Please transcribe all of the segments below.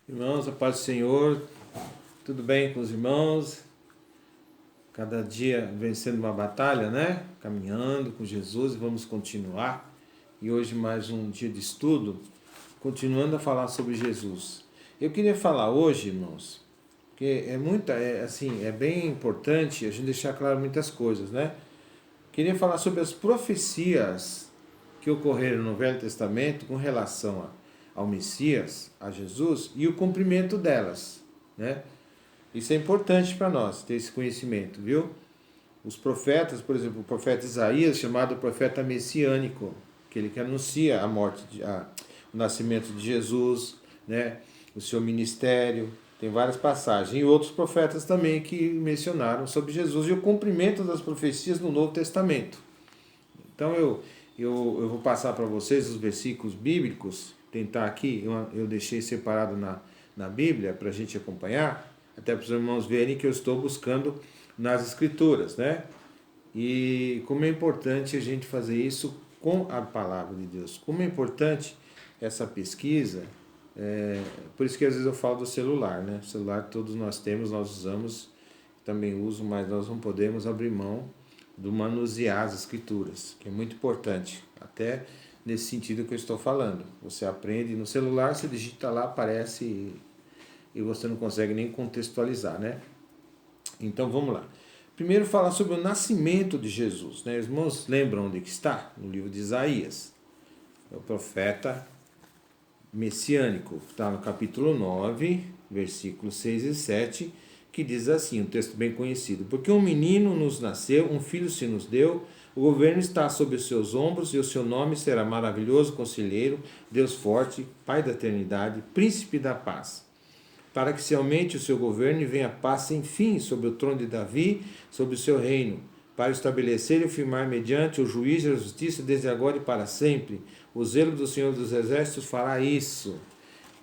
Irmãos, a paz do Senhor, tudo bem com os irmãos? Cada dia vencendo uma batalha, né? Caminhando com Jesus e vamos continuar. E hoje mais um dia de estudo, continuando a falar sobre Jesus. Eu queria falar hoje, irmãos, porque é bem importante a gente deixar claro muitas coisas, né? Queria falar sobre as profecias que ocorreram no Velho Testamento com relação ao Messias, a Jesus, e o cumprimento delas, né? Isso é importante para nós, ter esse conhecimento, viu? Os profetas, por exemplo, o profeta Isaías, chamado profeta messiânico, aquele que anuncia a morte, o nascimento de Jesus, né? O seu ministério, tem várias passagens. E outros profetas também que mencionaram sobre Jesus e o cumprimento das profecias no Novo Testamento. Então eu vou passar para vocês os versículos bíblicos, tentar aqui, eu deixei separado na Bíblia para a gente acompanhar, até para os irmãos verem que eu estou buscando nas Escrituras, né? E como é importante a gente fazer isso com a palavra de Deus. Como é importante essa pesquisa, por isso que às vezes eu falo do celular, né? O celular todos nós temos, nós usamos, também uso, mas nós não podemos abrir mão do manusear as escrituras, que é muito importante, até nesse sentido que eu estou falando. Você aprende no celular, você digita lá, aparece e você não consegue nem contextualizar, né? Então vamos lá. Primeiro falar sobre o nascimento de Jesus, né? Os irmãos lembram onde que está? No livro de Isaías. É o profeta messiânico, está no capítulo 9, versículos 6 e 7, que diz assim, um texto bem conhecido: porque um menino nos nasceu, um filho se nos deu, o governo está sobre os seus ombros, e o seu nome será maravilhoso conselheiro, Deus forte, Pai da eternidade, príncipe da paz. Para que se aumente o seu governo e venha paz sem fim sobre o trono de Davi, sobre o seu reino, para estabelecer e firmar mediante o juízo e a justiça desde agora e para sempre. O zelo do Senhor dos Exércitos fará isso.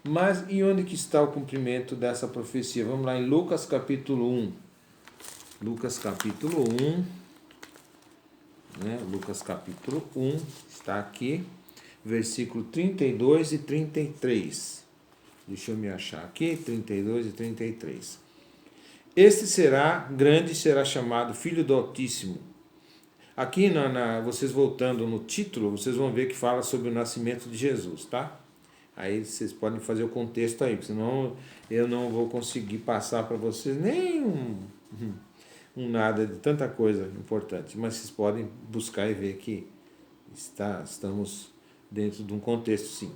Mas e onde que está o cumprimento dessa profecia? Vamos lá em Lucas capítulo 1. Lucas capítulo 1. Né? Lucas capítulo 1 está aqui, versículo 32 e 33. Deixa eu me achar aqui, 32 e 33. Este será grande, será chamado Filho do Altíssimo. Aqui, vocês voltando no título, vocês vão ver que fala sobre o nascimento de Jesus, tá? Aí vocês podem fazer o contexto aí, senão eu não vou conseguir passar para vocês nem um nada de tanta coisa importante. Mas vocês podem buscar e ver que estamos dentro de um contexto, sim.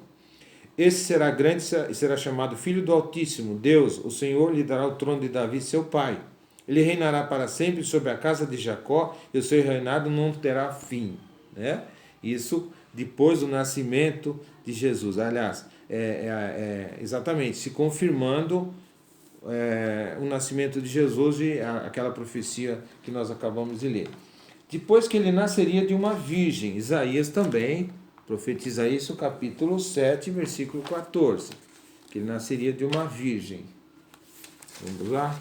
Esse será grande e será chamado Filho do Altíssimo. Deus, o Senhor, lhe dará o trono de Davi, seu pai. Ele reinará para sempre sobre a casa de Jacó, e o seu reinado não terá fim. Né? Isso depois do nascimento de Jesus. Aliás, exatamente, se confirmando o nascimento de Jesus e aquela profecia que nós acabamos de ler. Depois que ele nasceria de uma virgem, Isaías também profetiza isso, capítulo 7, versículo 14, que ele nasceria de uma virgem. Vamos lá?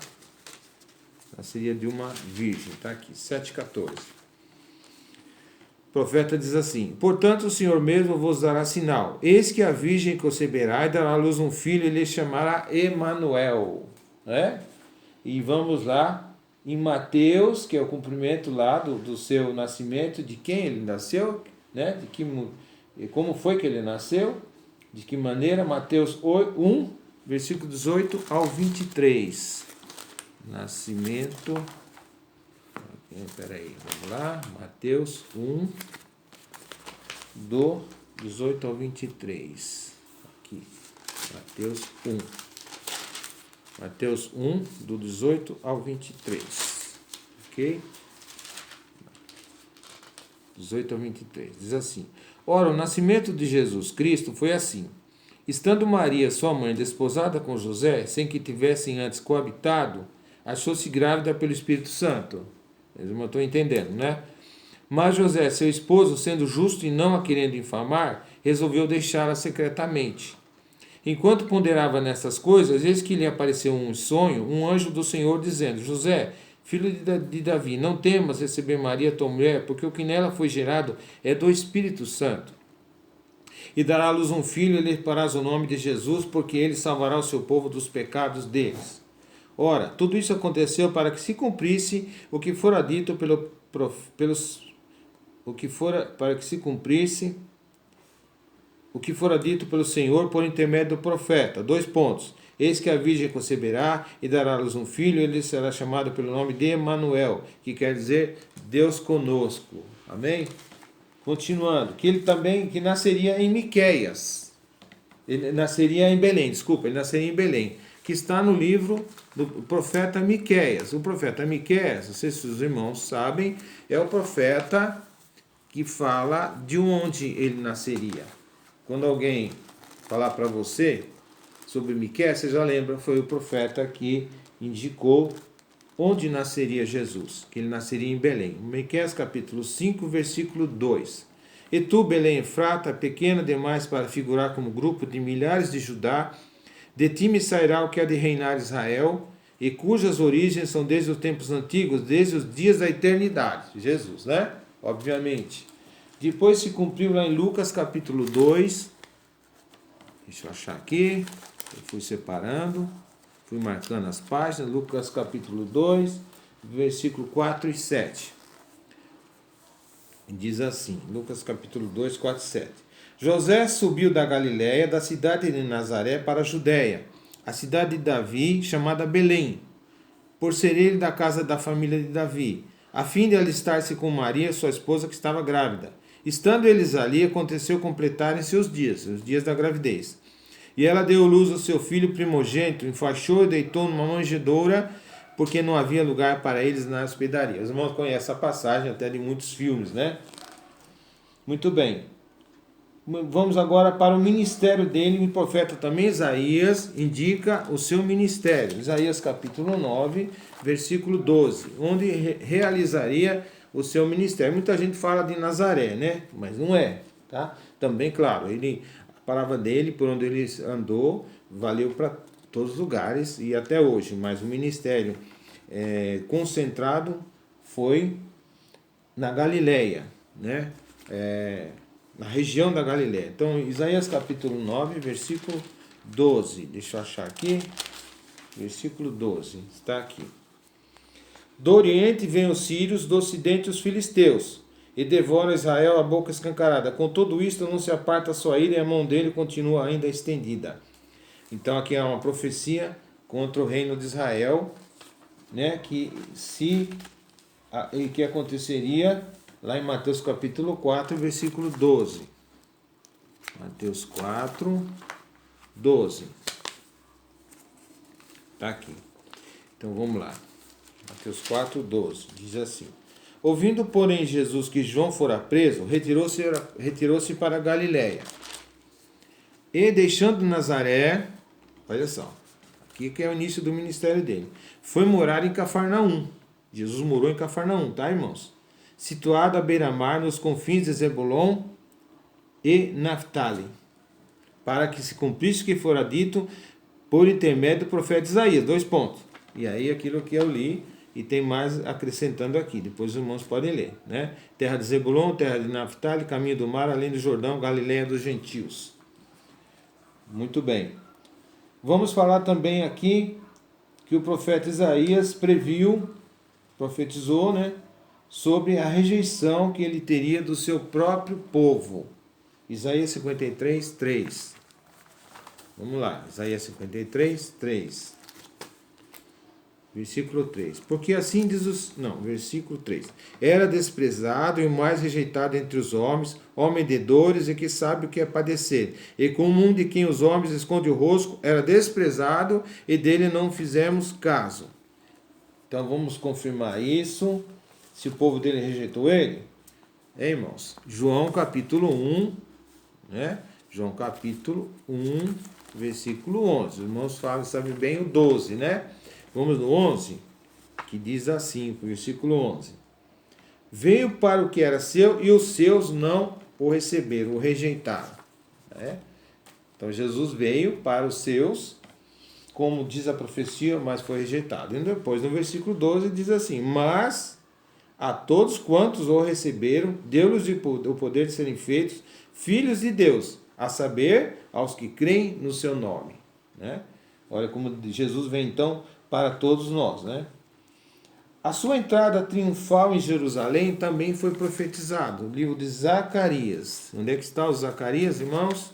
Nasceria de uma virgem, está aqui, 7,14. O profeta diz assim: portanto, o Senhor mesmo vos dará sinal. Eis que a virgem conceberá e dará à luz um filho, e ele chamará Emanuel. Né? E vamos lá, em Mateus, que é o cumprimento lá do seu nascimento, de quem ele nasceu, né? Como foi que ele nasceu, de que maneira, Mateus 1, versículo 18 ao 23. Nascimento, peraí, vamos lá, Mateus 1, do 18 ao 23. Aqui, Mateus 1. Mateus 1, do 18 ao 23. Ok? 18 ao 23. Diz assim: ora, o nascimento de Jesus Cristo foi assim. Estando Maria, sua mãe, desposada com José, sem que tivessem antes coabitado, achou-se grávida pelo Espírito Santo. Eles não estão entendendo, né? Mas José, seu esposo, sendo justo e não a querendo infamar, resolveu deixá-la secretamente. Enquanto ponderava nessas coisas, eis que lhe apareceu um sonho, um anjo do Senhor, dizendo: José, filho de Davi, não temas receber Maria, tua mulher, porque o que nela foi gerado é do Espírito Santo. e dará à luz um filho, e lhe porás o nome de Jesus, porque ele salvará o seu povo dos pecados deles. Ora, tudo isso aconteceu para que se cumprisse o que fora dito para que se cumprisse o que fora dito pelo Senhor por intermédio do profeta. 2 pontos. Eis que a virgem conceberá e dará à luz um filho, e ele será chamado pelo nome de Emanuel, que quer dizer Deus conosco. Amém? Continuando, que nasceria em Miqueias. Ele nasceria em Belém, ele nasceria em Belém, que está no livro do profeta Miqueias. O profeta Miqueias, não sei se os irmãos sabem, é o profeta que fala de onde ele nasceria. Quando alguém falar para você sobre Miqueias, você já lembra, foi o profeta que indicou onde nasceria Jesus, que ele nasceria em Belém. Miqueias capítulo 5, versículo 2. E tu, Belém Efrata, pequena demais para figurar como grupo de milhares de Judá, de ti me sairá o que há de reinar Israel, e cujas origens são desde os tempos antigos, desde os dias da eternidade. Jesus, né? Obviamente. Depois se cumpriu lá em Lucas capítulo 2. Deixa eu achar aqui. Eu fui separando. Fui marcando as páginas. Lucas capítulo 2, versículo 4 e 7. Diz assim. Lucas capítulo 2, 4 e 7. José subiu da Galiléia, da cidade de Nazaré, para a Judéia, a cidade de Davi, chamada Belém, por ser ele da casa da família de Davi, a fim de alistar-se com Maria, sua esposa, que estava grávida. Estando eles ali, aconteceu completarem-se os dias da gravidez. E ela deu luz ao seu filho primogênito, enfaixou e deitou numa manjedoura, porque não havia lugar para eles na hospedaria. Os irmãos conhecem essa passagem até de muitos filmes, né? Muito bem. Vamos agora para o ministério dele. O profeta também Isaías indica o seu ministério. Isaías capítulo 9, versículo 12, onde realizaria o seu ministério. Muita gente fala de Nazaré, né? Mas não é, tá? Também, claro, a palavra dele, por onde ele andou, valeu para todos os lugares e até hoje. Mas o ministério concentrado foi na Galileia, né? Na região da Galileia. Então, Isaías capítulo 9, versículo 12. Deixa eu achar aqui. Versículo 12. Está aqui. Do Oriente vêm os sírios, do Ocidente os filisteus, e devora Israel a boca escancarada. Com tudo isto não se aparta a sua ira, e a mão dele continua ainda estendida. Então, aqui é uma profecia contra o reino de Israel, né? Que aconteceria lá em Mateus capítulo 4, versículo 12. Mateus 4, 12. Está aqui. Então vamos lá. Mateus 4, 12. Diz assim. Ouvindo, porém, Jesus que João fora preso, retirou-se para a Galiléia. E deixando Nazaré, olha só, aqui que é o início do ministério dele, foi morar em Cafarnaum. Jesus morou em Cafarnaum, tá, irmãos? Situado à beira-mar, nos confins de Zebulon e Naftali, para que se cumprisse o que fora dito por intermédio do profeta Isaías. 2 pontos. E aí aquilo que eu li, e tem mais acrescentando aqui, depois os irmãos podem ler, né? Terra de Zebulon, terra de Naftali, caminho do mar, além do Jordão, Galileia dos gentios. Muito bem. Vamos falar também aqui que o profeta Isaías profetizou, né? Sobre a rejeição que ele teria do seu próprio povo. Isaías 53, 3. Vamos lá, Isaías 53, 3. Versículo 3. Porque assim diz versículo 3. Era desprezado e o mais rejeitado entre os homens, homem de dores e que sabe o que é padecer. E como um de quem os homens escondem o rosto, era desprezado e dele não fizemos caso. Então vamos confirmar isso. Se o povo dele rejeitou ele, irmãos? João capítulo 1, né? João capítulo 1, versículo 11. Os irmãos sabem bem o 12, né? Vamos no 11, que diz assim, versículo 11. Veio para o que era seu e os seus não o receberam, o rejeitaram. Né? Então Jesus veio para os seus, como diz a profecia, mas foi rejeitado. E depois no versículo 12 diz assim, mas a todos quantos o receberam, deu-lhes o poder de serem feitos filhos de Deus, a saber, aos que creem no seu nome. Né? Olha como Jesus vem então para todos nós. Né? A sua entrada triunfal em Jerusalém também foi profetizado. O livro de Zacarias. Onde é que está o Zacarias, irmãos?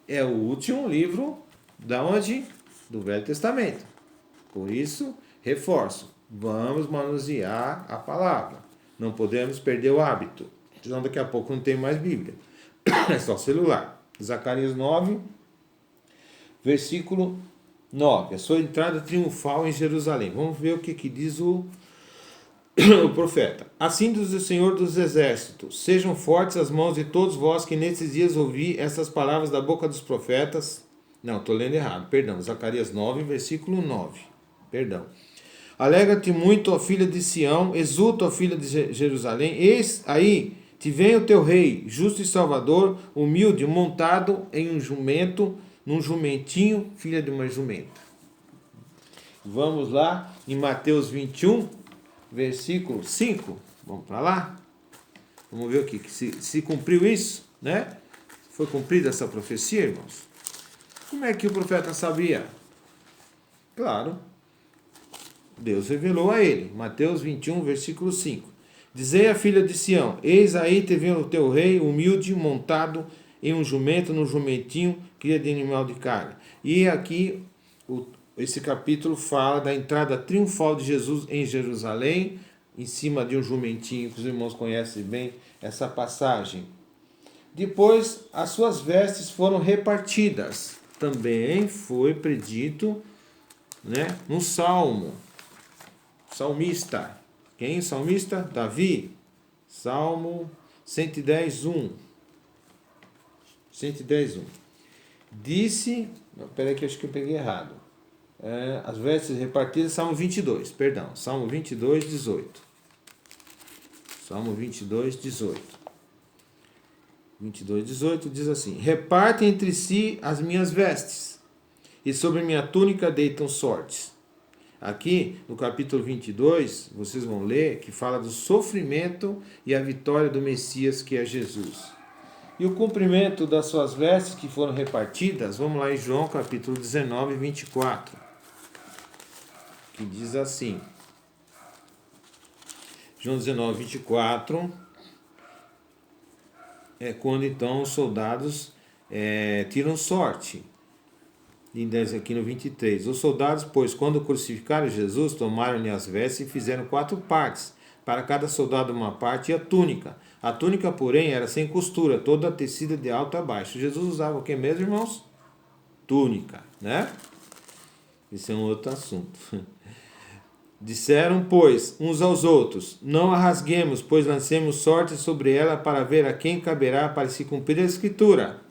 É o último livro da onde? Do Velho Testamento. Por isso, reforço, vamos manusear a palavra. Não podemos perder o hábito. Senão daqui a pouco não tem mais Bíblia. É só celular. Zacarias 9, versículo 9. A sua entrada triunfal em Jerusalém. Vamos ver o que diz o profeta. Assim diz o Senhor dos Exércitos: sejam fortes as mãos de todos vós que nesses dias ouvi essas palavras da boca dos profetas. Não, estou lendo errado, perdão. Zacarias 9, versículo 9. Perdão. Alegra-te muito, ó filha de Sião, exulta, ó filha de Jerusalém. Eis aí te vem o teu rei, justo e salvador, humilde, montado em um jumento, num jumentinho, filha de uma jumenta. Vamos lá em Mateus 21, versículo 5. Vamos para lá? Vamos ver o que se cumpriu isso, né? Foi cumprida essa profecia, irmãos? Como é que o profeta sabia? Claro, Deus revelou a ele. Mateus 21, versículo 5. Dizei à filha de Sião: eis aí te vem o teu rei, humilde, montado em um jumento, num jumentinho, cria de animal de carne. E aqui, esse capítulo fala da entrada triunfal de Jesus em Jerusalém, em cima de um jumentinho, que os irmãos conhecem bem essa passagem. Depois, as suas vestes foram repartidas. Também foi predito, né, no Salmo. Salmista. Quem? Salmista? Davi. Salmo 110, 1. 110, 1. Disse... Peraí que eu acho que eu peguei errado. As vestes repartidas, Salmo 22, perdão. Salmo 22, 18. Salmo 22, 18. 22, 18 diz assim: repartem entre si as minhas vestes, e sobre minha túnica deitam sortes. Aqui, no capítulo 22, vocês vão ler que fala do sofrimento e a vitória do Messias, que é Jesus. E o cumprimento das suas vestes que foram repartidas, vamos lá em João capítulo 19, 24. Que diz assim. João 19, 24. É quando então os soldados tiram sorte. E aqui no 23. Os soldados, pois, quando crucificaram Jesus, tomaram-lhe as vestes e fizeram 4 partes, para cada soldado uma parte, e a túnica. A túnica, porém, era sem costura, toda tecida de alto a baixo. Jesus usava o que mesmo, irmãos? Túnica, né? Isso é um outro assunto. Disseram, pois, uns aos outros: não a rasguemos, pois lancemos sorte sobre ela para ver a quem caberá para se cumprir a escritura.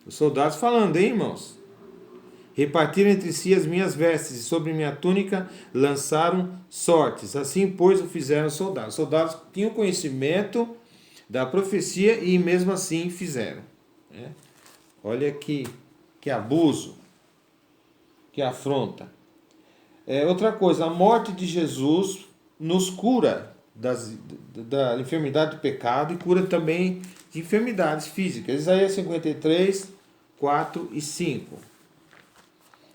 Os soldados falando, hein, irmãos? Repartiram entre si as minhas vestes, e sobre minha túnica lançaram sortes. Assim, pois, o fizeram os soldados. Os soldados tinham conhecimento da profecia e mesmo assim fizeram. Olha que abuso, que afronta. Outra coisa, a morte de Jesus nos cura da enfermidade do pecado e cura também de enfermidades físicas. Isaías 53, 4 e 5.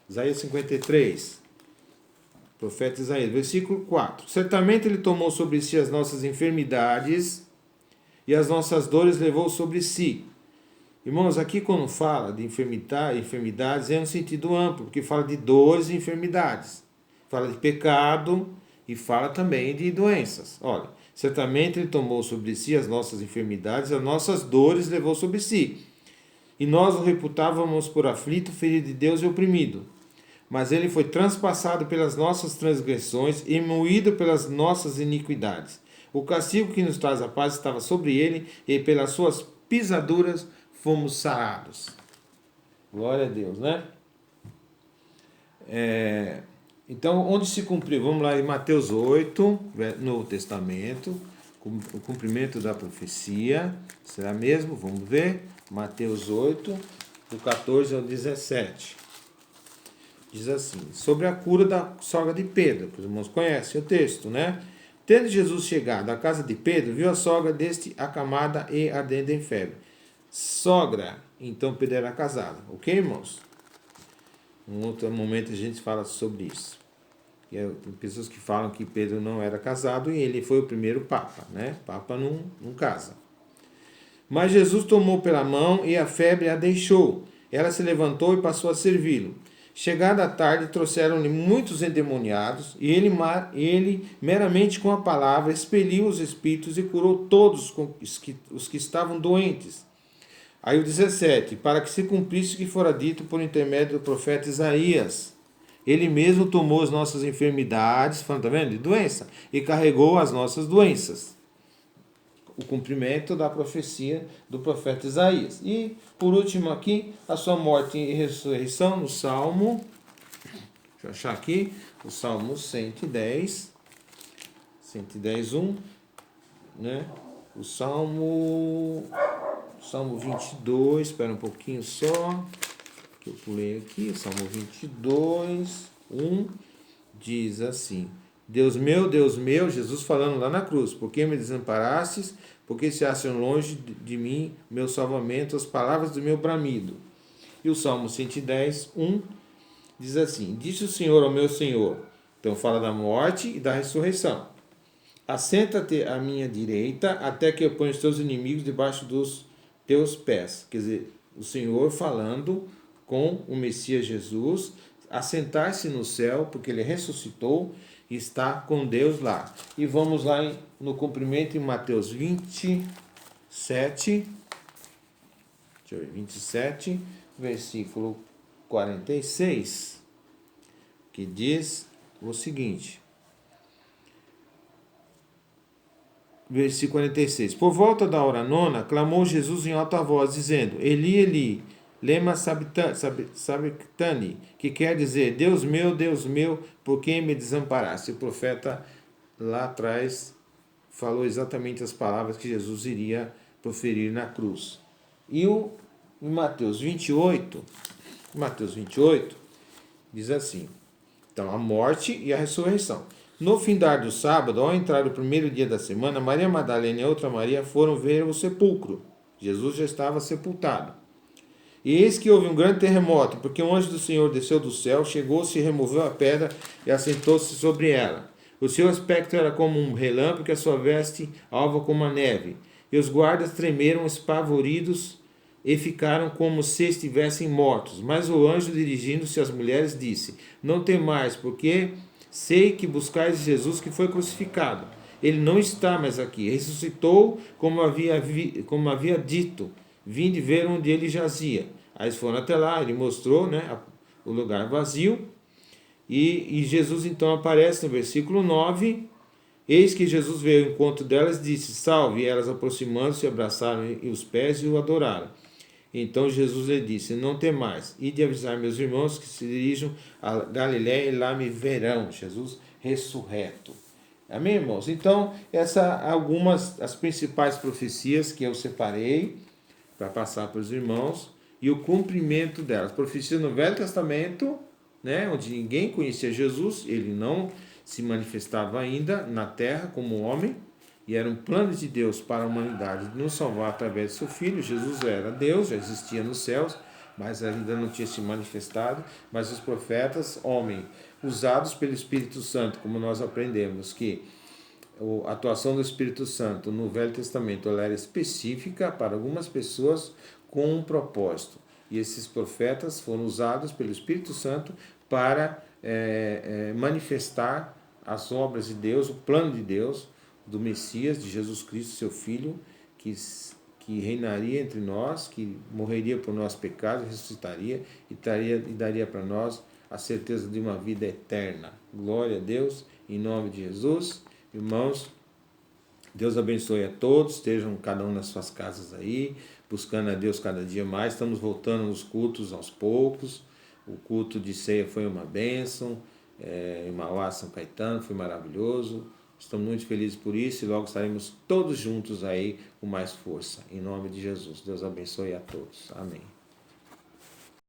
Isaías 53, profeta Isaías, versículo 4. Certamente ele tomou sobre si as nossas enfermidades e as nossas dores levou sobre si. Irmãos, aqui quando fala de enfermidades é um sentido amplo, porque fala de dores e enfermidades. Fala de pecado e fala também de doenças. Olha, certamente ele tomou sobre si as nossas enfermidades, as nossas dores levou sobre si. E nós o reputávamos por aflito, ferido de Deus e oprimido. Mas ele foi transpassado pelas nossas transgressões e moído pelas nossas iniquidades. O castigo que nos traz a paz estava sobre ele, e pelas suas pisaduras fomos sarados. Glória a Deus, né? Então, onde se cumpriu? Vamos lá em Mateus 8, Novo Testamento, o cumprimento da profecia. Será mesmo? Vamos ver. Mateus 8, do 14 ao 17. Diz assim: sobre a cura da sogra de Pedro, que os irmãos conhecem o texto, né? Tendo Jesus chegado à casa de Pedro, viu a sogra deste acamada e ardendo em febre. sogra. Então Pedro era casado. Ok, irmãos? Em outro momento a gente fala sobre isso. Tem pessoas que falam que Pedro não era casado e ele foi o primeiro papa, né? Papa não casa. Mas Jesus tomou pela mão e a febre a deixou. Ela se levantou e passou a servi-lo. Chegada a tarde, trouxeram-lhe muitos endemoniados, e ele, meramente com a palavra, expeliu os espíritos e curou todos os que estavam doentes. Aí o 17, para que se cumprisse o que fora dito por intermédio do profeta Isaías. Ele mesmo tomou as nossas enfermidades, tá vendo? De doença, e carregou as nossas doenças. O cumprimento da profecia do profeta Isaías. E, por último aqui, a sua morte e ressurreição no Salmo, deixa eu achar aqui, o Salmo 110, 110:1, né? O Salmo 22, espera um pouquinho só, que eu pulei aqui, o Salmo 22:1, diz assim: Deus meu, Jesus falando lá na cruz, por que me desamparastes? Porque se acham longe de mim meu salvamento, as palavras do meu bramido. E o Salmo 110:1 diz assim: Disse o Senhor ao meu Senhor. Então fala da morte e da ressurreição. Assenta-te à minha direita, até que eu ponha os teus inimigos debaixo dos teus pés. Quer dizer, o Senhor falando com o Messias Jesus, assentar-se no céu, porque ele ressuscitou e está com Deus lá. E vamos lá no cumprimento em Mateus 27, 27, versículo 46, que diz o seguinte. Versículo 46. Por volta da hora nona, clamou Jesus em alta voz, dizendo: Eli, Eli, lema sabachthani, que quer dizer: Deus meu, por que me desamparaste? O profeta lá atrás falou exatamente as palavras que Jesus iria proferir na cruz. E em Mateus 28, diz assim: então, a morte e a ressurreição. No findar do sábado, ao entrar o primeiro dia da semana, Maria Madalena e outra Maria foram ver o sepulcro. Jesus já estava sepultado. E eis que houve um grande terremoto, porque um anjo do Senhor desceu do céu, chegou-se e removeu a pedra e assentou-se sobre ela. O seu aspecto era como um relâmpago, e a sua veste alva como a neve. E os guardas tremeram espavoridos e ficaram como se estivessem mortos. Mas o anjo, dirigindo-se às mulheres, disse: Não temais, porque sei que buscais Jesus que foi crucificado. Ele não está mais aqui. Ressuscitou como havia dito. Vinde ver onde ele jazia. Aí eles foram até lá, ele mostrou, né, o lugar vazio. E Jesus então aparece no versículo 9. Eis que Jesus veio ao encontro delas e disse: Salve! E elas, aproximando-se, abraçaram os pés e o adoraram. Então Jesus lhe disse: Não temais, ide avisar meus irmãos que se dirijam a Galiléia e lá me verão. Jesus ressurreto. Amém, irmãos? Então, as principais profecias que eu separei para passar para os irmãos e o cumprimento delas. Profecias no Velho Testamento, né, onde ninguém conhecia Jesus, ele não se manifestava ainda na terra como homem, e era um plano de Deus para a humanidade nos salvar através de seu Filho. Jesus era Deus, já existia nos céus, mas ainda não tinha se manifestado. Mas os profetas, homens, usados pelo Espírito Santo, como nós aprendemos que a atuação do Espírito Santo no Velho Testamento ela era específica para algumas pessoas com um propósito. E esses profetas foram usados pelo Espírito Santo para manifestar as obras de Deus, o plano de Deus, do Messias, de Jesus Cristo, seu Filho, que reinaria entre nós, que morreria por nossos pecados, ressuscitaria e daria para nós a certeza de uma vida eterna. Glória a Deus, em nome de Jesus. Irmãos, Deus abençoe a todos, estejam cada um nas suas casas aí, buscando a Deus cada dia mais. Estamos voltando nos cultos aos poucos. O culto de ceia foi uma bênção, em Mauá, São Caetano, foi maravilhoso. Estamos muito felizes por isso e logo estaremos todos juntos aí com mais força. Em nome de Jesus. Deus abençoe a todos. Amém.